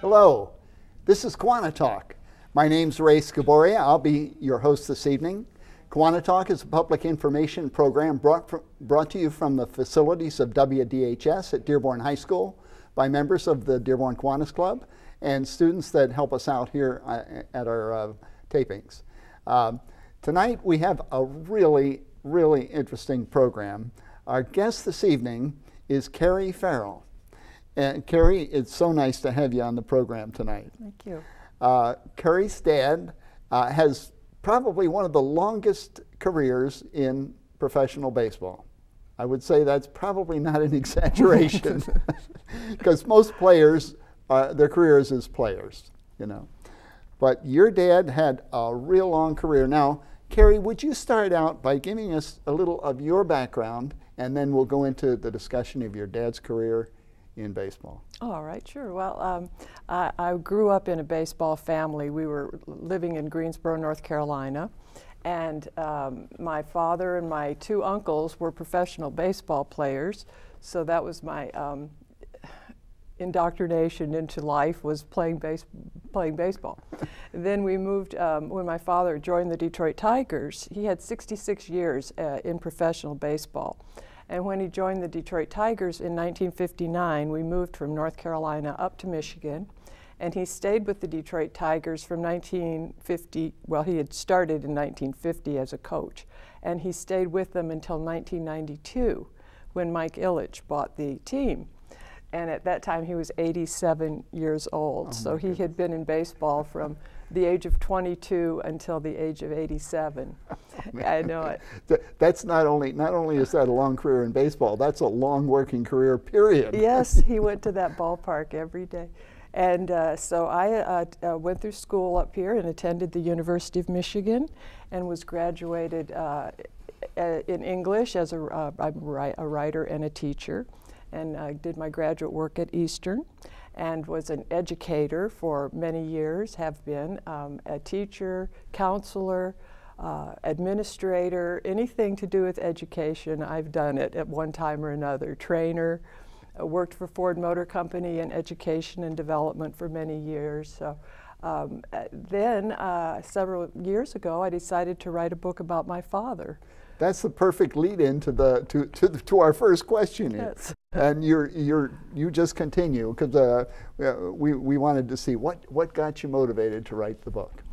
Hello, this is Quanta Talk. My name's Ray Scaboria. I'll be your host this evening. Quanta Talk is a public information program brought to you from the facilities of WDHS at Dearborn High School by members of the Dearborn Kiwanis Club and students that help us out here at our tapings. Tonight we have a really interesting program. Our guest this evening is Kerrie Ferrell. And Kerrie, it's so nice to have you on the program tonight. Thank you. Kerrie's dad has probably one of the longest careers in professional baseball. I would say that's probably not an exaggeration, because most players, their careers as players, you know. But your dad had a real long career. Now, Kerrie, would you start out by giving us a little of your background, and then we'll go into the discussion of your dad's career in baseball. All right, sure. Well, I grew up in a baseball family. We were living in Greensboro, North Carolina, and my father and my two uncles were professional baseball players, so that was my indoctrination into life, was playing baseball. Then we moved, when my father joined the Detroit Tigers, he had 66 years in professional baseball. And when he joined the Detroit Tigers in 1959, we moved from North Carolina up to Michigan. And he stayed with the Detroit Tigers from 1950, well, he had started in 1950 as a coach. And he stayed with them until 1992, when Mike Ilitch bought the team. And at that time, he was 87 years old. Oh, so he had been in baseball from the age of 22 until the age of 87. Oh, I know it. That's not only is that a long career in baseball, that's a long working career, period. Yes, he went to that ballpark every day. And so I went through school up here and attended the University of Michigan and was graduated in English as I'm a writer and a teacher. And I did my graduate work at Eastern and was an educator for many years, have been a teacher, counselor, administrator, anything to do with education, I've done it at one time or another. Trainer, worked for Ford Motor Company in education and development for many years. So then several years ago, I decided to write a book about my father. That's the perfect lead-in to our first question here. Yes. And you just continue, because we wanted to see what got you motivated to write the book.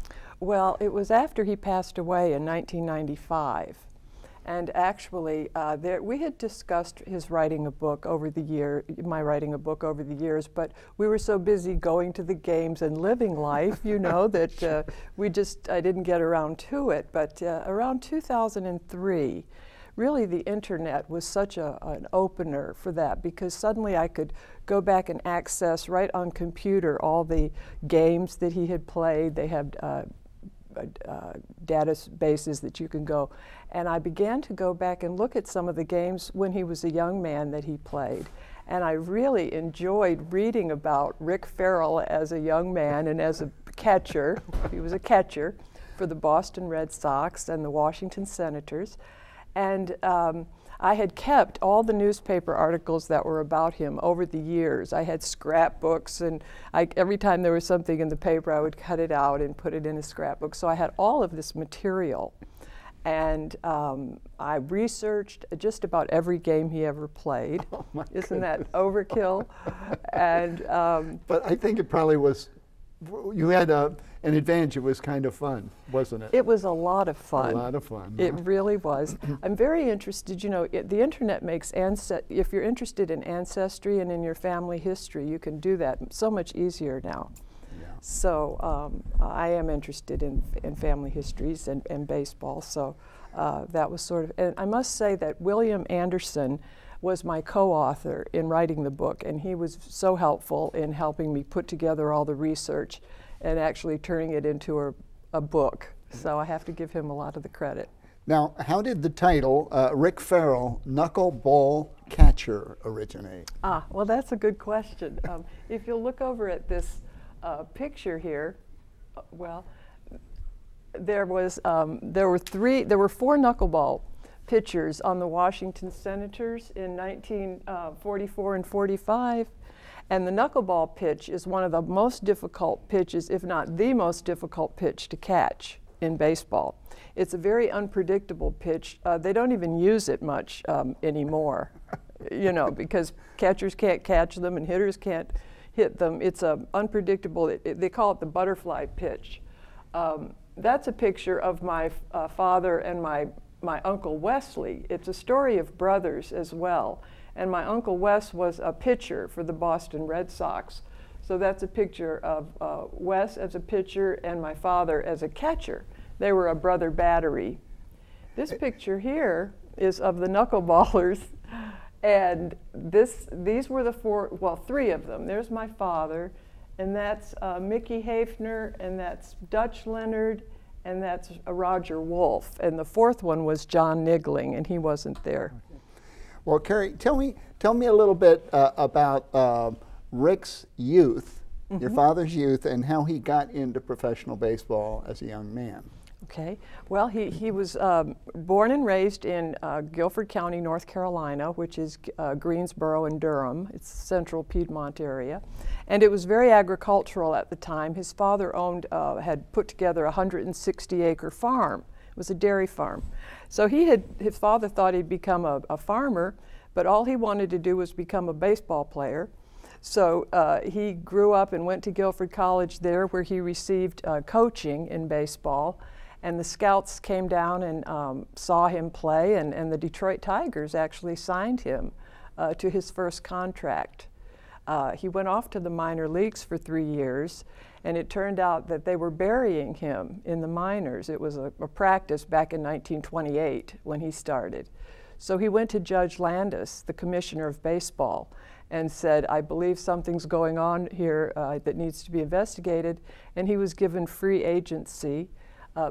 Well, it was after he passed away in 1995, and actually we had discussed his writing a book over the year, my writing a book over the years, but we were so busy going to the games and living life, you know, that I didn't get around to it. But around 2003, really the internet was such an opener for that, because suddenly I could go back and access right on computer all the games that he had played. They had databases that you can go. And I began to go back and look at some of the games when he was a young man that he played. And I really enjoyed reading about Rick Ferrell as a young man and as a catcher. He was a catcher for the Boston Red Sox and the Washington Senators. And I had kept all the newspaper articles that were about him over the years. I had scrapbooks, and every time there was something in the paper, I would cut it out and put it in a scrapbook. So I had all of this material. And I researched just about every game he ever played. Oh, my Isn't goodness. that overkill? And but I think it probably was, you had an advantage. It was kind of fun, wasn't it? It was a lot of fun. A lot of fun. It really was. I'm very interested, you know, the internet makes, if you're interested in ancestry and in your family history, you can do that so much easier now. Yeah. So I am interested in family histories and baseball, so that was sort of, and I must say that William Anderson was my co-author in writing the book, and he was so helpful in helping me put together all the research and actually turning it into a book. So I have to give him a lot of the credit. Now, how did the title, Rick Ferrell, Knuckleball Catcher, originate? Ah, well, that's a good question. If you'll look over at this picture here, well, there were four knuckleball pitchers on the Washington Senators in 1944 and 45. And the knuckleball pitch is one of the most difficult pitches, if not the most difficult pitch to catch in baseball. It's a very unpredictable pitch. They don't even use it much anymore, you know, because catchers can't catch them and hitters can't hit them. It's unpredictable. They call it the butterfly pitch. That's a picture of my father and my Uncle Wesley. It's a story of brothers as well. And my Uncle Wes was a pitcher for the Boston Red Sox. So that's a picture of Wes as a pitcher and my father as a catcher. They were a brother battery. This picture here is of the knuckleballers. And these were the three of them. There's my father, and that's Mickey Hafner, and that's Dutch Leonard, and that's Roger Wolf. And the fourth one was John Niggling, and he wasn't there. Okay. Well, Kerrie, tell me a little bit about Rick's youth, your father's youth, and how he got into professional baseball as a young man. Okay. Well, he was born and raised in Guilford County, North Carolina, which is Greensboro and Durham. It's central Piedmont area. And it was very agricultural at the time. His father had put together a 160-acre farm. It was a dairy farm. So his father thought he'd become a farmer, but all he wanted to do was become a baseball player. So he grew up and went to Guilford College there, where he received coaching in baseball. And the scouts came down and saw him play, and the Detroit Tigers actually signed him to his first contract. He went off to the minor leagues for 3 years, and it turned out that they were burying him in the minors. It was a practice back in 1928 when he started. So he went to Judge Landis, the commissioner of baseball, and said, I believe something's going on here that needs to be investigated. And he was given free agency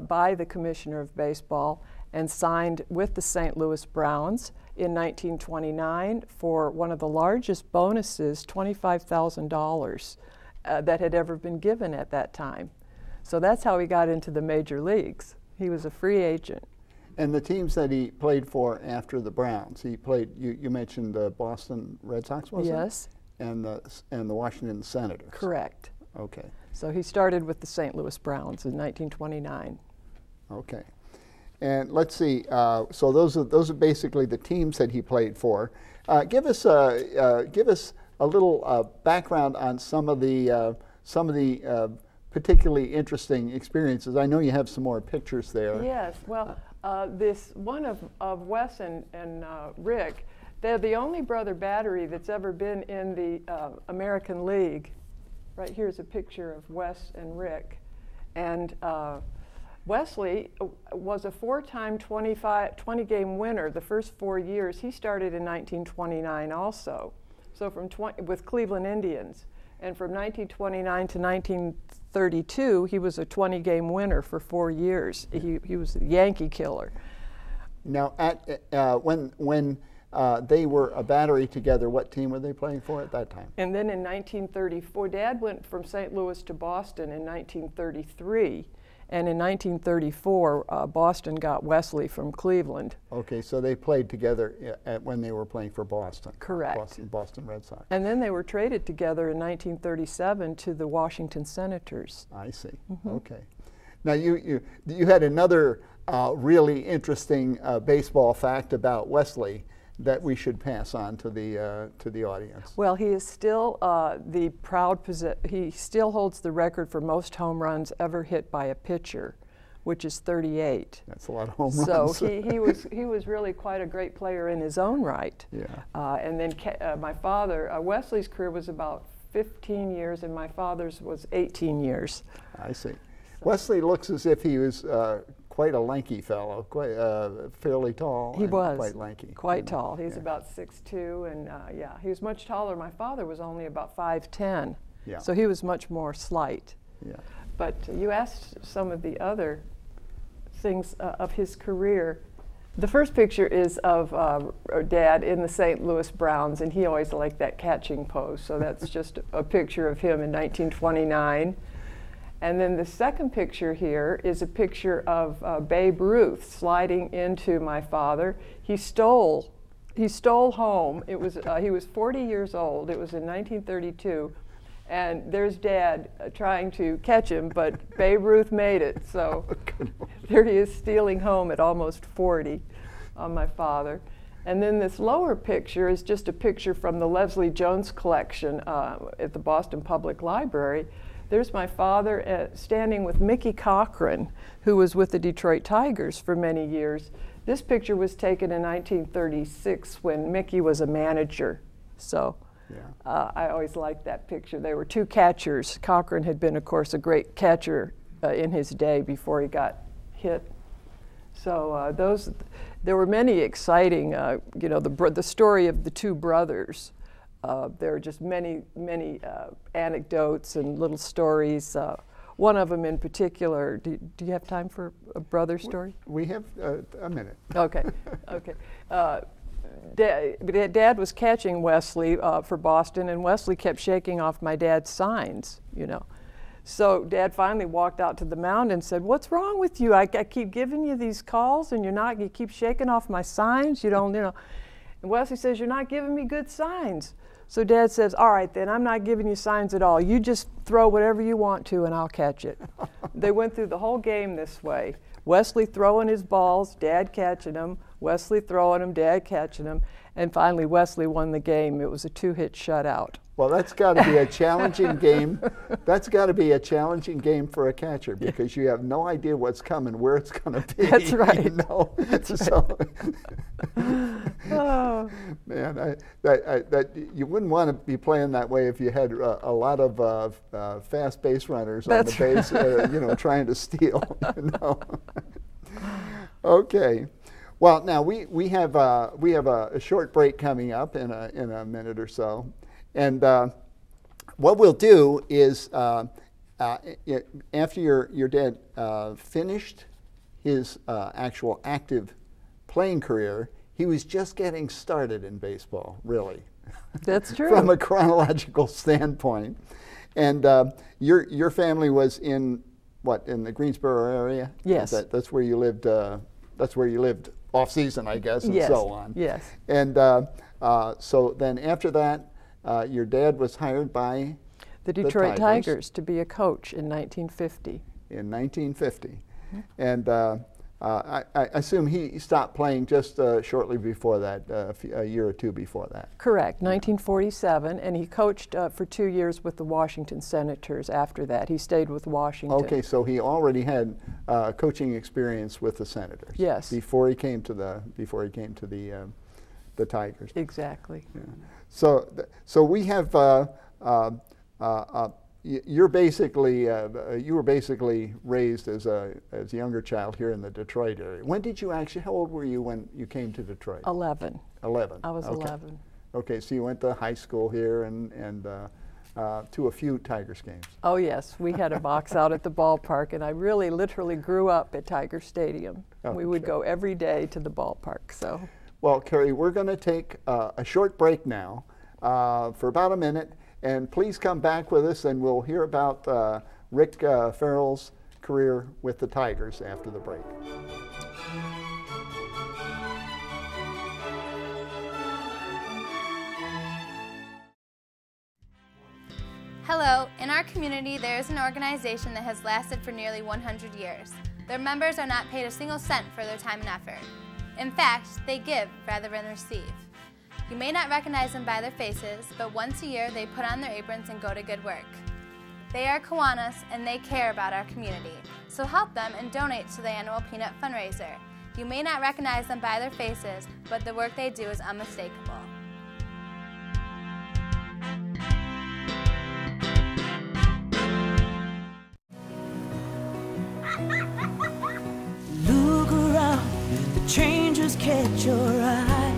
by the commissioner of baseball and signed with the St. Louis Browns in 1929 for one of the largest bonuses, $25,000, that had ever been given at that time. So that's how he got into the major leagues. He was a free agent. And the teams that he played for after the Browns, he played, you mentioned the Boston Red Sox, was it? Yes. And the Washington Senators. Correct. Okay. So he started with the St. Louis Browns in 1929. Okay. And let's see, so those are basically the teams that he played for. Give us a little background on some of the particularly interesting experiences. I know you have some more pictures there. Yes. Well, this one of Wes and Rick, they're the only brother battery that's ever been in the American League. Right here's a picture of Wes and Rick, and Wesley was a four-time 20-game winner the first 4 years. He started in 1929 also, so with Cleveland Indians. And from 1929 to 1932, he was a 20-game winner for 4 years. He was a Yankee killer. Now, when they were a battery together, what team were they playing for at that time? And then in 1934, Dad went from St. Louis to Boston in 1933. And in 1934, Boston got Wesley from Cleveland. Okay, so they played together when they were playing for Boston. Correct. Boston Red Sox. And then they were traded together in 1937 to the Washington Senators. I see. Okay. Now you had another really interesting baseball fact about Wesley that we should pass on to the audience. Well, he is still he still holds the record for most home runs ever hit by a pitcher, which is 38. That's a lot of home runs. So he was really quite a great player in his own right. Yeah. And then my father, Wesley's career was about 15 years, and my father's was 18 years. I see. Wesley looks as if he was quite a lanky fellow, quite fairly tall. He was quite lanky. Quite tall. He's about 6'2", and yeah, he was much taller. My father was only about 5'10", so he was much more slight. Yeah. But you asked some of the other things of his career. The first picture is of Dad in the St. Louis Browns, and he always liked that catching pose. So that's just a picture of him in 1929. And then the second picture here is a picture of Babe Ruth sliding into my father. He stole home. It was he was 40 years old. It was in 1932, and there's Dad trying to catch him, but Babe Ruth made it. So there he is stealing home at almost 40 on my father. And then this lower picture is just a picture from the Leslie Jones collection at the Boston Public Library. There's my father standing with Mickey Cochran, who was with the Detroit Tigers for many years. This picture was taken in 1936 when Mickey was a manager. So yeah. I always liked that picture. There were two catchers. Cochran had been, of course, a great catcher in his day before he got hit. So there were many exciting, you know, the story of the two brothers. There are just many anecdotes and little stories. One of them in particular, do you have time for a brother story? We have a minute. Okay, okay. Dad was catching Wesley for Boston, and Wesley kept shaking off my dad's signs, you know. So Dad finally walked out to the mound and said, "What's wrong with you? I keep giving you these calls and you keep shaking off my signs, you don't, you know." And Wesley says, "You're not giving me good signs." So Dad says, "All right then, I'm not giving you signs at all. You just throw whatever you want to and I'll catch it." They went through the whole game this way. Wesley throwing his balls, Dad catching them, Wesley throwing them, Dad catching them, and finally Wesley won the game. It was a 2-hit shutout. Well, that's got to be a challenging game. That's got to be a challenging game for a catcher because you have no idea what's coming, where it's going to be. That's right. You know? That's so, right. Oh. Man, you wouldn't want to be playing that way if you had a lot of fast base runners on the base, you know, trying to steal. You know? Okay. Well, now we have a short break coming up in a minute or so. And what we'll do is, after your dad finished his actual active playing career, he was just getting started in baseball, really. That's true. From a chronological standpoint. And your family was in the Greensboro area? Yes. That's where you lived. That's where you lived off season, I guess, and yes. so on. Yes. And so then after that, your dad was hired by the Detroit Tigers to be a coach in 1950. In 1950. Mm-hmm. And I assume he stopped playing just shortly before that, a year or two before that. Correct, 1947, and he coached for 2 years with the Washington Senators after that. He stayed with Washington. Okay, so he already had coaching experience with the Senators. Yes. Before he came to the Tigers. Exactly. Yeah. So we have you were basically raised as a younger child here in the Detroit area. When did you actually? How old were you when you came to Detroit? 11. 11. I was okay. 11. Okay, so you went to high school here and to a few Tigers games. Oh yes, we had a box out at the ballpark, and I really literally grew up at Tiger Stadium. Oh, we would go every day to the ballpark. So. Well, Kerrie, we're going to take a short break now for about a minute, and please come back with us, and we'll hear about Rick Ferrell's career with the Tigers after the break. Hello, in our community there is an organization that has lasted for nearly 100 years. Their members are not paid a single cent for their time and effort. In fact, they give rather than receive. You may not recognize them by their faces, but once a year they put on their aprons and go to good work. They are Kiwanis and they care about our community, so help them and donate to the annual Peanut Fundraiser. You may not recognize them by their faces, but the work they do is unmistakable. Look around, the changes catch your eye,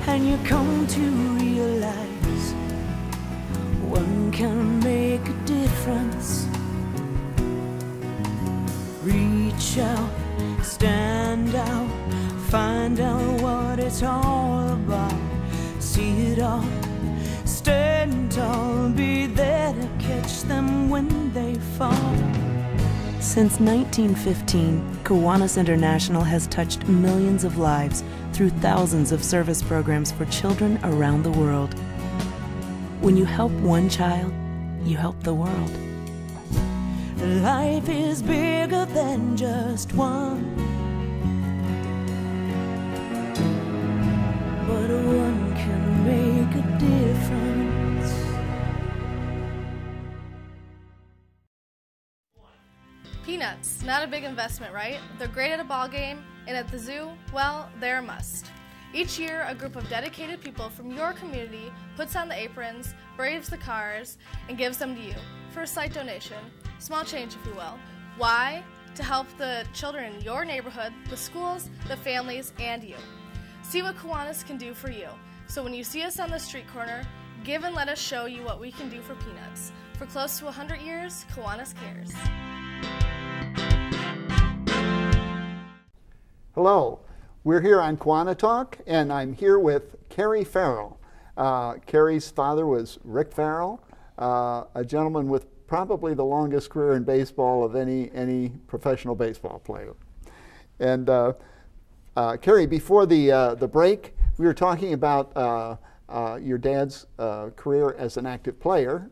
and you come to realize one can make a difference. Reach out, stand out, find out what it's all about. See it all, stand tall, be there to catch them when they fall. Since 1915, Kiwanis International has touched millions of lives through thousands of service programs for children around the world. When you help one child, you help the world. Life is bigger than just one, but one can make a difference. Peanuts, not a big investment, right? They're great at a ball game, and at the zoo, well, they're a must. Each year, a group of dedicated people from your community puts on the aprons, braves the cars, and gives them to you for a slight donation. Small change, if you will. Why? To help the children in your neighborhood, the schools, the families, and you. See what Kiwanis can do for you. So when you see us on the street corner, give and let us show you what we can do for Peanuts. For close to 100 years, Kiwanis cares. Hello, we're here on Kiwanis Talk, and I'm here with Kerrie Ferrell. Kerrie's father was Rick Ferrell, a gentleman with probably the longest career in baseball of any professional baseball player. And Kerrie, before the break, we were talking about your dad's career as an active player,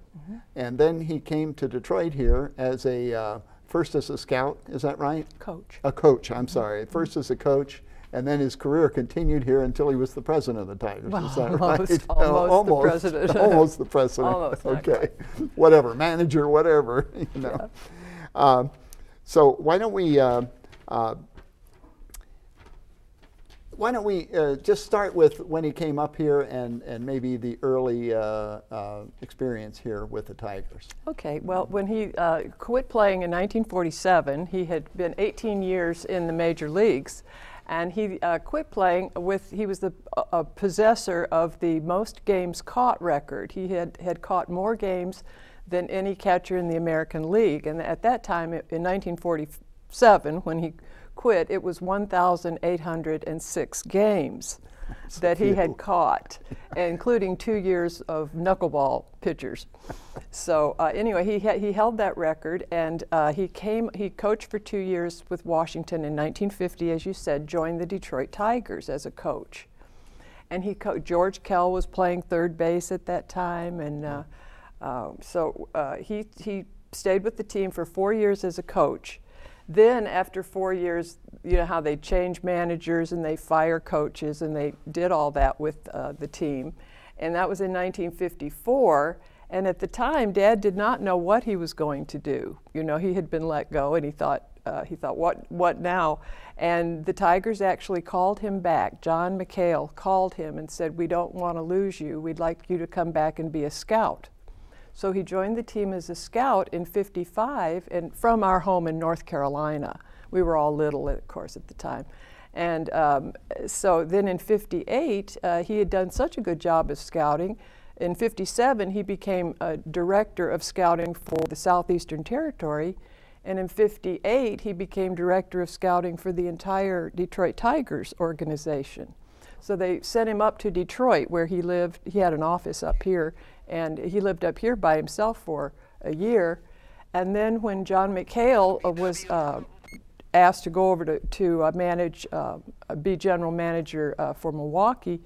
and then he came to Detroit here as first as a scout, is that right? Coach. A coach, I'm sorry. First as a coach, and then his career continued here until he was the president of the Tigers. Well, is that almost, right? almost the president. Almost the president. Almost, okay. Whatever, manager, whatever. You know. Yeah. So why don't we just start with when he came up here and maybe the early experience here with the Tigers. Okay, well, when he quit playing in 1947, he had been 18 years in the major leagues, and he quit playing he was the possessor of the most games caught record. He had caught more games than any catcher in the American League, and at that time, in 1947, when he quit, it was 1,806 games that he had caught, including 2 years of knuckleball pitchers. So anyway, he held that record, and he coached for 2 years with Washington in 1950, as you said, joined the Detroit Tigers as a coach. And George Kell was playing third base at that time, and he stayed with the team for 4 years as a coach. Then after 4 years, you know how they change managers and they fire coaches, and they did all that with the team. And that was in 1954. And at the time, Dad did not know what he was going to do. You know, he had been let go, and he thought, what now? And the Tigers actually called him back. John McHale called him and said, "We don't want to lose you. We'd like you to come back and be a scout." So he joined the team as a scout in '55, and from our home in North Carolina. We were all little, of course, at the time. And so then in '58, he had done such a good job of scouting. In '57, he became a director of scouting for the Southeastern Territory. And in '58, he became director of scouting for the entire Detroit Tigers organization. So they sent him up to Detroit, where he lived. He had an office up here, and he lived up here by himself for a year. And then when John McHale was asked to go over to be general manager for Milwaukee,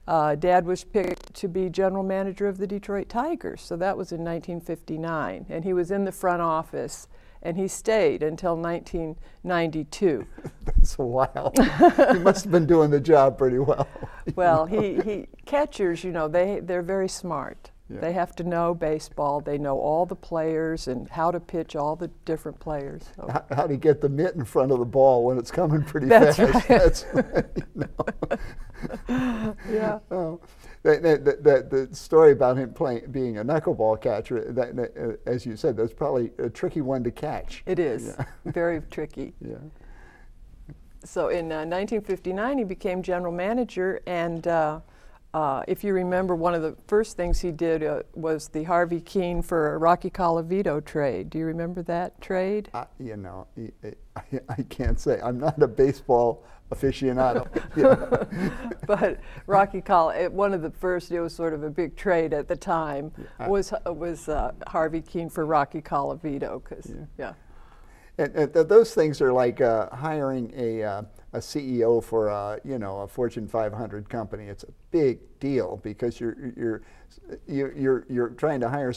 Dad was picked to be general manager of the Detroit Tigers. So that was in 1959, and he was in the front office, and he stayed until 1992. That's a while. He must have been doing the job pretty well. Well, catchers, you know, they're very smart. Yeah. They have to know baseball. They know all the players and how to pitch all the different players. So. How to get the mitt in front of the ball when it's coming pretty That's fast. Right. That's right. No. Yeah. Oh. The story about him being a knuckleball catcher, as you said, that's probably a tricky one to catch. It is. Yeah. Very tricky. Yeah. So in 1959, he became general manager, and if you remember, one of the first things he did was the Harvey Keene for Rocky Colavito trade. Do you remember that trade? You know, I can't say. I'm not a baseball aficionado. But Rocky one of the first, it was sort of a big trade at the time, was Harvey Keene for Rocky Colavito. And those things are like hiring a CEO for a Fortune 500 company. It's a big deal because you're trying to hire